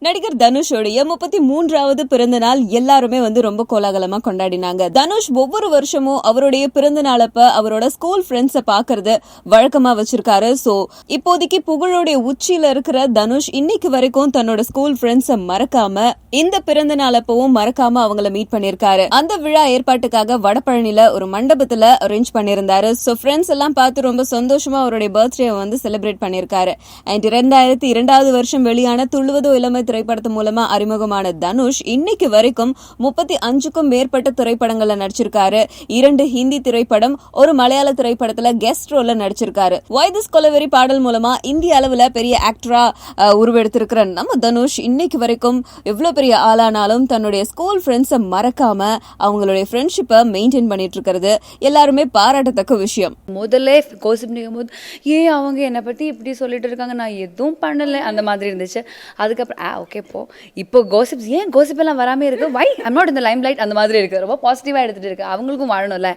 நடிகர் தனுஷோடைய 33வது பிறந்த நாள் எல்லாருமே ரொம்ப கோலாகலமா கொண்டாடினாங்க. தனுஷ் ஒவ்வொரு வருஷமும் அவருடைய பிறந்த நாளப்ப அவரோட ஸ்கூல் ஃப்ரெண்ட்ஸை பாக்குறது வழக்கமா வச்சிருக்காரு. சோ இப்போதைக்கு புகழோடைய உச்சியில இருக்கிற தனுஷ் இன்னைக்கு வரைக்கும் தன்னோட ஸ்கூல் ஃப்ரெண்ட்ஸை மறக்காம இந்த பிறந்த நாளப்பவும் மறக்காம அவங்கள மீட் பண்ணிருக்காரு. அந்த விழா ஏற்பாட்டுக்காக வடபழனில ஒரு மண்டபத்துல அரேஞ்ச் பண்ணிருந்தாரு. சோ ஃப்ரெண்ட்ஸ் எல்லாம் பார்த்து ரொம்ப சந்தோஷமா அவருடைய பர்த்டே செலிப்ரேட் பண்ணிருக்காரு. அண்ட் 2002வது வருஷம் வெளியான துள்ளுவதோ இளமை திரைப்படத்து மூலமா அறிமுகமான தனுஷ் இன்னைக்கு வரைக்கும் 35க்கும் மேற்பட்ட திரைப்படங்கள்ல நடிச்சிருக்காரு. 2 ஹிந்தி திரைப்படம், ஒரு மலையாள திரைப்படத்துல கெஸ்ட் ரோல்ல நடிச்சிருக்காரு. வைதிஸ் கொலவெறி பாடல் மூலமா இந்திய அளவுல பெரிய ஆக்டரா உருவெடுத்திருக்கிற நம்ம தனுஷ் இன்னைக்கு வரைக்கும் எவ்வளவு பெரிய ஆளானாலும் தன்னுடைய ஸ்கூல் ஃப்ரெண்ட்ஸை மறக்காம அவங்களுடைய ஃப்ரெண்ட்ஷிப்பை மெயின்டைன் பண்ணிட்டு இருக்கிறது எல்லாருமே பாராட்டத்தக்க விஷயம். முதல்ல கோசிப் நிற்கும் போது அவங்க என்னை பற்றி இப்படி சொல்லிட்டு இருக்காங்க, நான் எதுவும் பண்ணலை அந்த மாதிரி இருந்துச்சு. அதுக்கப்புறம் ஓகே இப்போ கோசிப்ஸ் கோசிப் எல்லாம் வராமல் இருக்கு, வை ஐம் நாட் இந்த லைம் லைட் அந்த மாதிரி இருக்கு. ரொம்ப பாசிட்டிவாக எடுத்துகிட்டு இருக்கு. அவங்களுக்கும் வாழணும்ல.